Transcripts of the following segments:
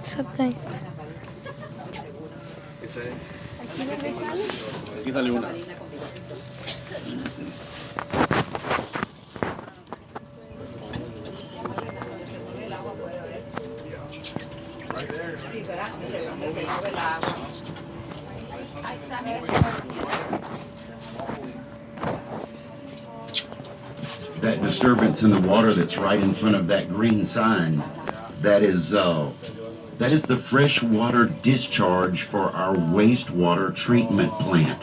What's up, guys? Aquí sale una. That disturbance in the water that's right in front of that green sign, that is the freshwater discharge for our wastewater treatment plant.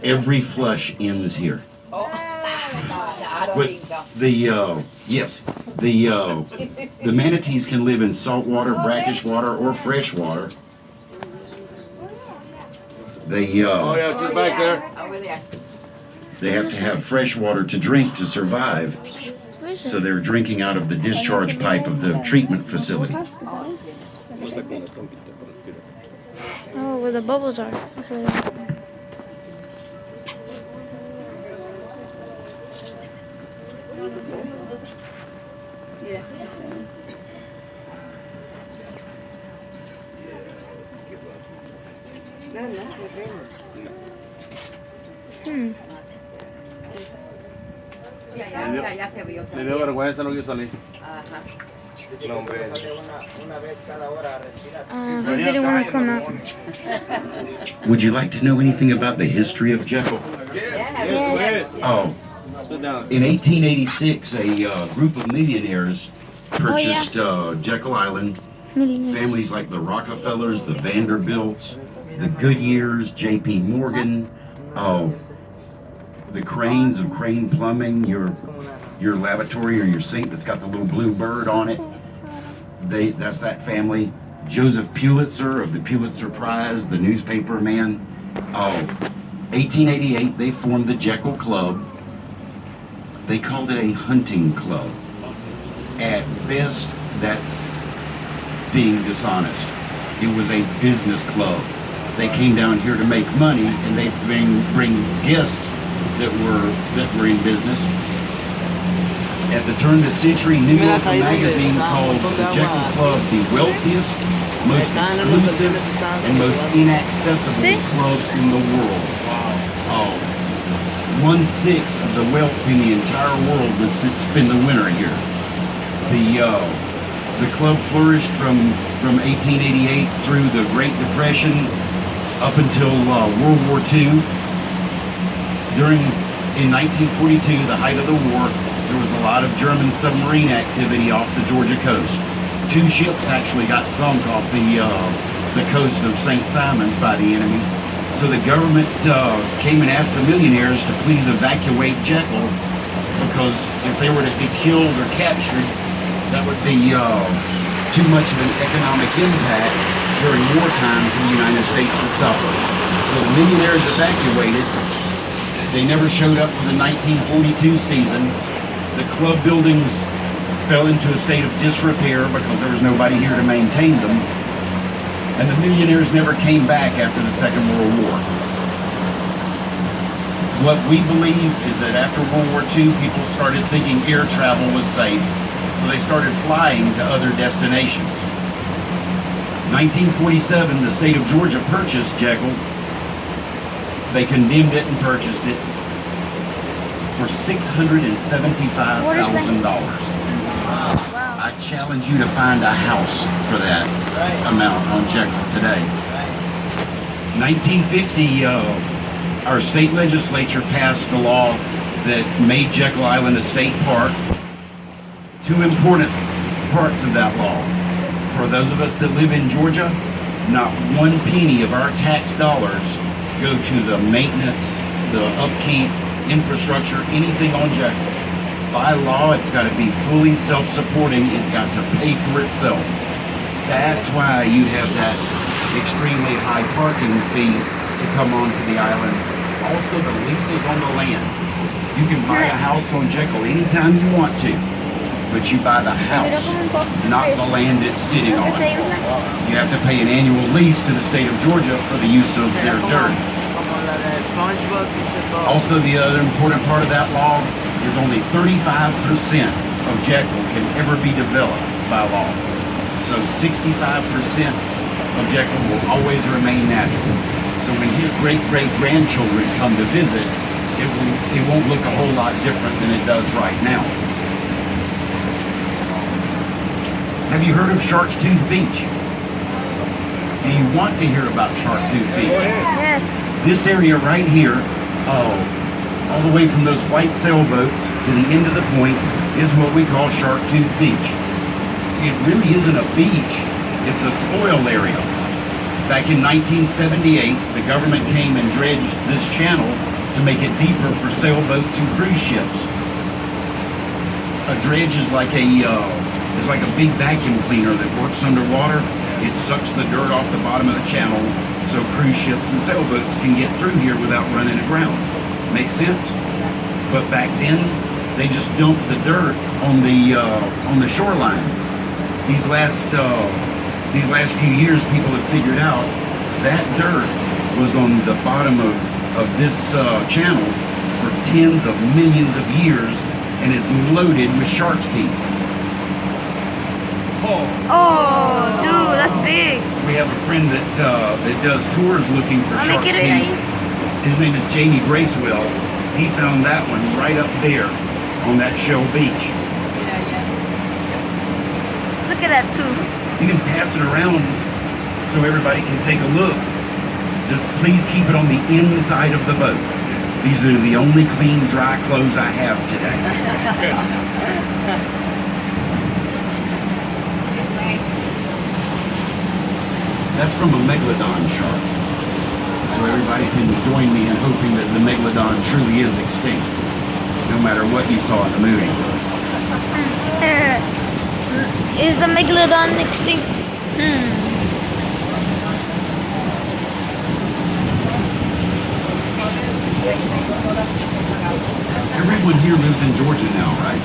Every flush ends here. But the manatees can live in saltwater, brackish water, or freshwater. They You're back there. they have to have fresh water to drink to survive. So they're drinking out of the discharge pipe of the treatment facility. Oh, where the bubbles are. That's where they are. Le dio vergüenza, no quiso salir. No, hombre. Una vez cada hora a respirar. I didn't want to come out. Would you like to know anything about the history of Jekyll? Yes. Oh, Sit down. in 1886, a group of millionaires purchased Jekyll Island. Millionaires. Families like the Rockefellers, the Vanderbilts, the Goodyears, J.P. Morgan, the Cranes of Crane Plumbing, your lavatory or your sink that's got the little blue bird on it. That's that family. Joseph Pulitzer of the Pulitzer Prize, the newspaper man. 1888, they formed the Jekyll Club. They called it a hunting club. At best, that's being dishonest. It was a business club. They came down here to make money, and they bring guests that were in business. At the turn of the century, New Yorker magazine called the Jekyll Club the wealthiest, most exclusive, and most inaccessible club in the world. 1/6 of the wealth in the entire world would spend the winter here. The club flourished from 1888 through the Great Depression up until World War II. In 1942, the height of the war, there was a lot of German submarine activity off the Georgia coast. 2 ships actually got sunk off the coast of St. Simons by the enemy. So the government came and asked the millionaires to please evacuate Jekyll, because if they were to be killed or captured, that would be too much of an economic impact during wartime for the United States to suffer. So the millionaires evacuated. They never showed up for the 1942 season. The club buildings fell into a state of disrepair because there was nobody here to maintain them. And the millionaires never came back after the Second World War. What we believe is that after World War II, people started thinking air travel was safe, so they started flying to other destinations. 1947, the state of Georgia purchased Jekyll. They condemned it and purchased it for $675,000. I challenge you to find a house for that amount on Jekyll today. 1950, our state legislature passed a law that made Jekyll Island a state park. 2 important parts of that law. For those of us that live in Georgia, not 1 penny of our tax dollars go to the maintenance, the upkeep, infrastructure, anything on Jekyll. By law, it's got to be fully self-supporting. It's got to pay for itself. That's why you have that extremely high parking fee to come onto the island. Also, the leases on the land. You can buy a house on Jekyll anytime you want to, but you buy the house, not the land it's sitting on. You have to pay an annual lease to the state of Georgia for the use of their dirt. Also, the other important part of that law is only 35% of Jekyll can ever be developed by law. So 65% of Jekyll will always remain natural. So when his great-great-grandchildren come to visit, it won't look a whole lot different than it does right now. Have you heard of Shark's Tooth Beach? Do you want to hear about Shark Tooth Beach? Yes. This area right here, all the way from those white sailboats to the end of the point, is what we call Shark Tooth Beach. It really isn't a beach, it's a spoil area. Back in 1978, the government came and dredged this channel to make it deeper for sailboats and cruise ships. A dredge is like a big vacuum cleaner that works underwater. It sucks the dirt off the bottom of the channel so cruise ships and sailboats can get through here without running aground. Make sense? But back then, they just dumped the dirt on the shoreline. These last few years, people have figured out that dirt was on the bottom of this channel for tens of millions of years and is loaded with shark's teeth. Oh, dude, that's big. We have a friend that does tours looking for Let me shark's get it. teeth. His name is Jamie Bracewell. He found that one right up there on that Shell Beach. Look at that too. You can pass it around so everybody can take a look. Just please keep it on the inside of the boat. These are the only clean, dry clothes I have today. That's from a megalodon shark. So everybody can join me in hoping that the megalodon truly is extinct, no matter what you saw in the movie. Is the megalodon extinct? Everyone here lives in Georgia now, right?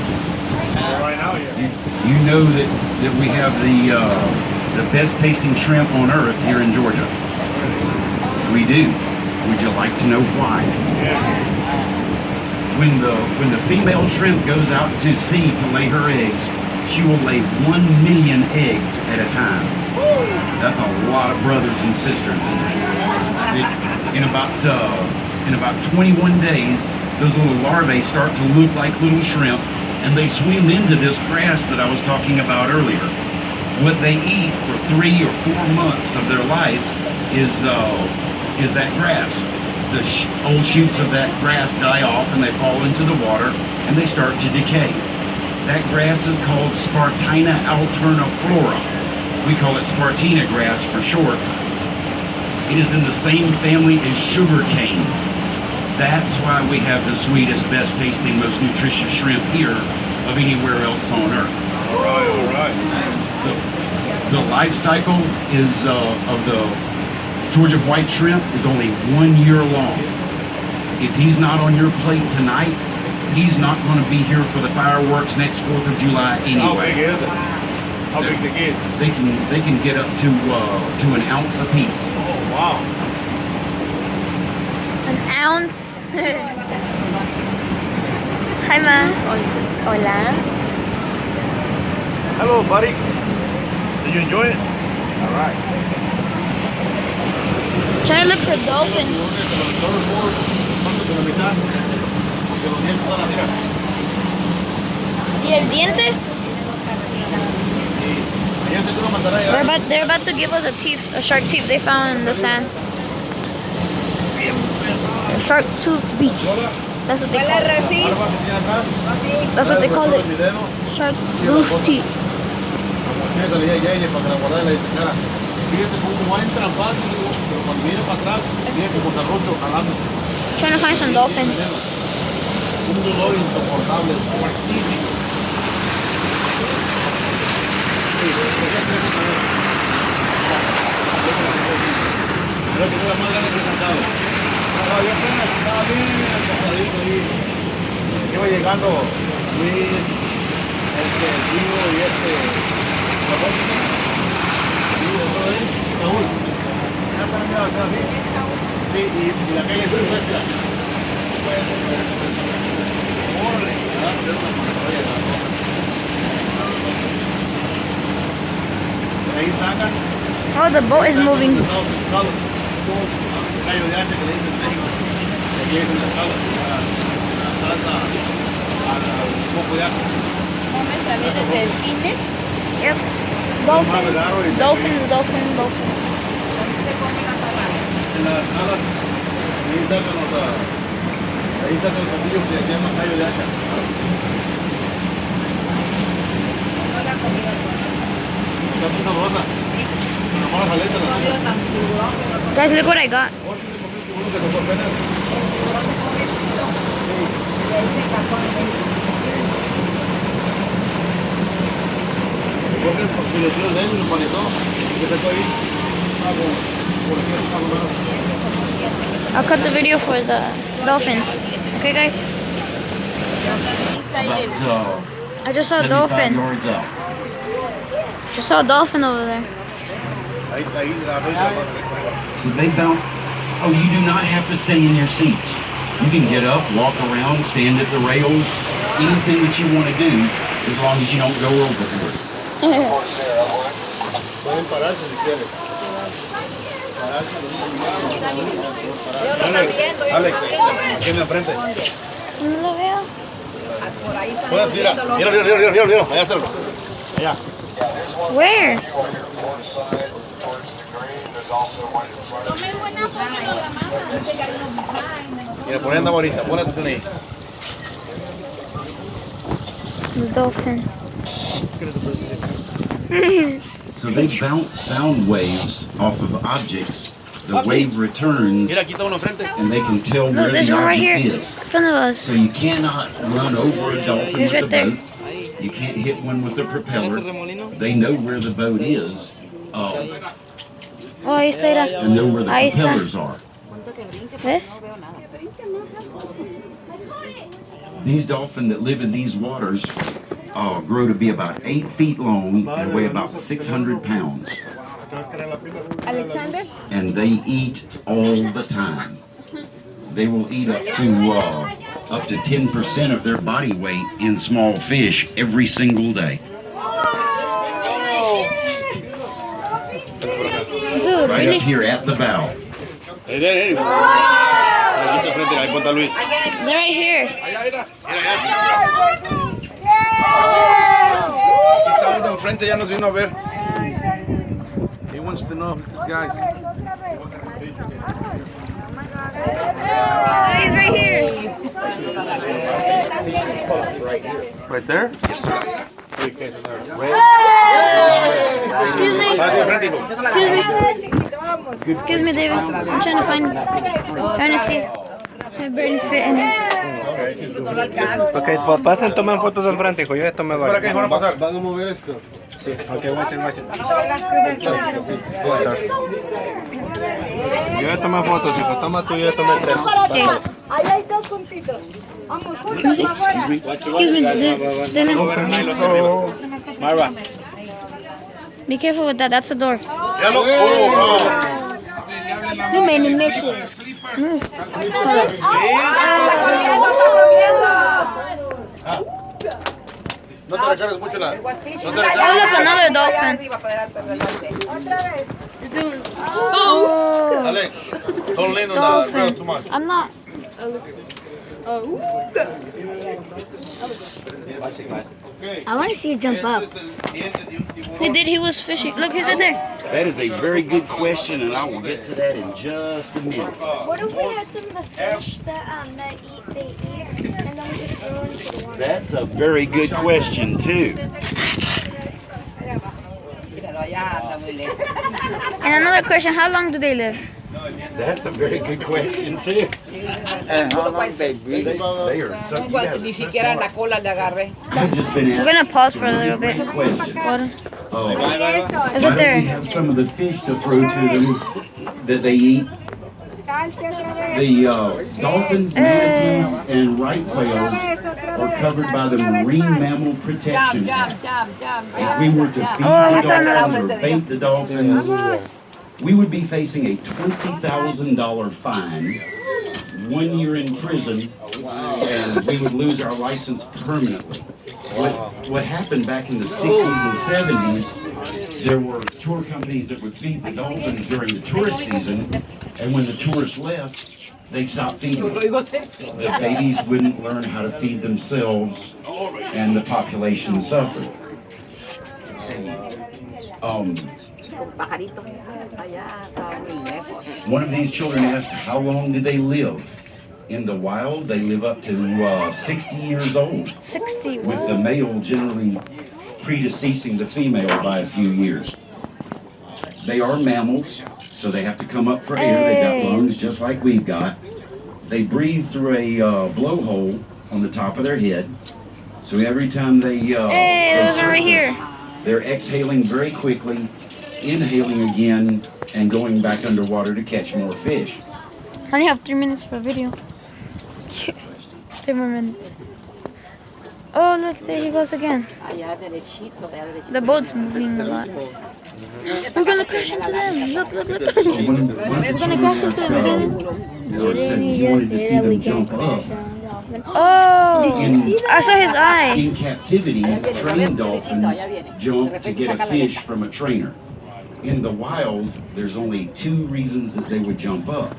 Right now, yeah. You know that we have the best tasting shrimp on earth here in Georgia. We do. Would you like to know why? Yeah. When the female shrimp goes out to sea to lay her eggs, she will lay 1 million eggs at a time. That's a lot of brothers and sisters. In about 21 days, those little larvae start to look like little shrimp, and they swim into this grass that I was talking about earlier. What they eat for 3 or 4 months of their life is that grass. The old shoots of that grass die off and they fall into the water and they start to decay. That grass is called Spartina alterniflora. We call it Spartina grass for short. It is in the same family as sugar cane. That's why we have the sweetest, best tasting, most nutritious shrimp here of anywhere else on earth. All right. The life cycle is of the Georgia white shrimp is only 1 year long. If he's not on your plate tonight, he's not going to be here for the fireworks next 4th of July anyway. How big is it? How big they get? They can get up to an ounce apiece. Oh, wow. An ounce. Hi, Ma. Hola. Hello, buddy. Did you enjoy it? All right. Trying to look for dolphins. ¿Y el diente? They're about to give us a shark teeth they found in the sand. Shark Tooth Beach. That's what they call it. That's what they call it. Shark Tooth Teeth. Trying to find some dolphins. Un dolor insoportable, fuertísimo. Creo que fue la más grande que he sacado. Yo apenas estaba bien acosadito ahí. Iba llegando Luis, Diego y Saúl. Ya está mirando atrás, ¿sí? Sí, y la calle es nuestra. De ahí sacan. Oh, the boat is moving. Los pescados. Callo de hacha que le dicen en México. Se llevan las calas a salsa, al poco de ajo. Comes también de delfines. Yep. Más velado y Dolphin. Se come la tarraya. en las calas. Ahí sacan los platillos que se llaman callo de hacha. No la comida. Está muy sabrosa. Con las malas aletas. No veo tan tiburón. Guys, look what I got. I'll cut the video for the dolphins. Okay, guys? About I just saw a 75 dolphin. yards out. Just saw a dolphin over there. So they found, oh, you do not have to stay in your seats. You can get up, walk around, stand at the rails, anything that you want to do, as long as you don't go overboard. Pueden pararse si quieren. Alex, viene enfrente. No lo veo. Por ahí están Pueden tirar. viendo los- Mira. Allá está. Allá. Where? Mira, por ahí andamos ahorita. Pon atención ahí. The dolphin. So they bounce sound waves off of objects. The wave returns, Mira, aquí está uno enfrente. and they can tell Look, where there's the one right object here. is. In front of us. So you cannot run over a dolphin He's with right the there. boat. You can't hit one with the propeller. They know where the boat is, Oh, ahí está. Mira. and know where the Ahí está. propellers are. ¿Ves? These dolphins that live in these waters grow to be about 8 feet long and weigh about 600 pounds. Alexander. And they eat all the time. They will eat up to 10% of their body weight in small fish every single day. Dude, Right really? up here at the bow. Ahí aquí está enfrente. Ahí ponta Luis. They're right here. Aquí está uno enfrente. Ya nos vino a ver. He wants to know if this guy's. Oh, he's right here. Right there? Excuse me. Excuse me. Excuse me, David. I'm trying to see. I barely fit in here. Ok, pasen, tomen fotos del frente, hijo. Yo esto me ¿Para qué vale. van a pasar? ¿Van a mover esto? Sí, ok, watchen. Yo ya tomé fotos, hijo. Toma tú y yo tomé tres. Ahí hay dos juntitos. Vamos, juntos. Excuse me, Marva. be careful with that. That's the door. Ya lo. You made me miss it. Move. No te recargues mucho la. Oh, look, another dolphin. Oh, Alex, don't lean on the dolphin. too much. I'm not. Okay. I want to see it jump up. He did. He was fishing. Look, he's right there. That is a very good question, and I will get to that in just a minute. What if we had some of the fish that they eat, and then we just throw into the water? That's a very good question, too. Míralo, allá anda muy lejos. And another question: how long do they live? That's a very good question, too. And how long they breathe? They are so. You guys Ni are so siquiera smart. la cola le agarré. I've just been We're asked gonna pause for a little bit. a question. Water. Is Why it don't we there? have some of the fish to throw to them that they eat? The dolphins, manatees, and right whales are covered by the Marine Mammal Protection Act. If we were to feed Oh, the that's dolphins or bait the dolphins, we would be facing a $20,000 fine, 1 year in prison, and we would lose our license permanently. What happened back in the 60s and 70s there were tour companies that would feed the dolphins during the tourist season, and when the tourists left, they stopped feeding them. The babies wouldn't learn how to feed themselves, and the population suffered. One of these children asked, how long did they live? In the wild, they live up to 60 years old, 60. with the male generally predeceasing the female by a few years. They are mammals, so they have to come up for air. They got lungs just like we've got. They breathe through a blowhole on the top of their head. So every time they there's one right here. they're exhaling very quickly, inhaling again, and going back underwater to catch more fish. I only have 3 minutes for a video. 3 more minutes. Oh, look, there he goes again. The boat's moving a lot. We're gonna crash into them. Look, look, look. We're gonna crash into them again. Said he wanted to see them jump up. Oh, I saw his eye. In captivity, trained dolphins jump to get a fish from a trainer. In the wild, there's only 2 reasons that they would jump up.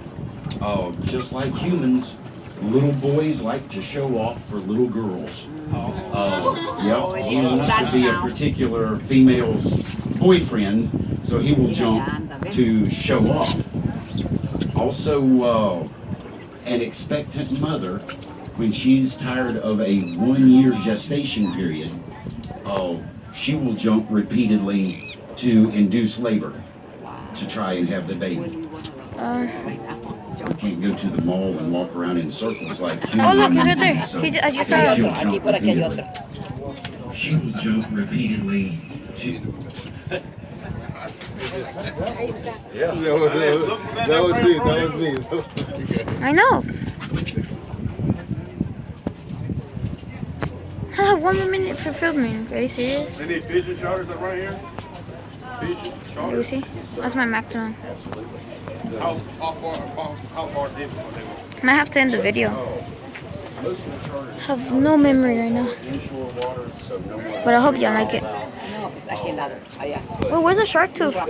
Just like humans, little boys like to show off for little girls. Yep, he wants to be a particular female's boyfriend, so he will jump to show off. Also, an expectant mother, when she's tired of a 1-year gestation period, she will jump repeatedly to induce labor to try and have the baby. You can't go to the mall and walk around in circles like humans. Oh, look, he's right there. I just saw him. She will jump repeatedly to... That was me. I know. I have 1 more minute for filming. Are you serious? Any fishing charters up right here? Fishing Let me charters? see. That's my maximum. How far deep are they? I might have to end the video. I have no memory right now. But I hope y'all like it. Well, where's the shark tooth? I'm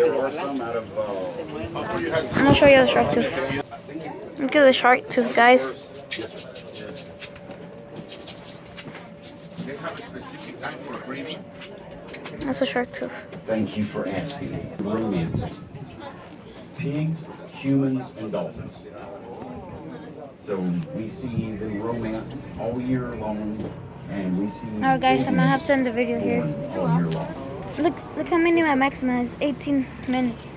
gonna show you the shark tooth. Look at the shark tooth, guys. That's a shark tooth. Thank you for asking. Romancing. Pigs, humans, and dolphins. So we see them romance all year long, and we see... Alright guys, I'm gonna have to end the video here. all year long. Look how many my maximum is. 18 minutes.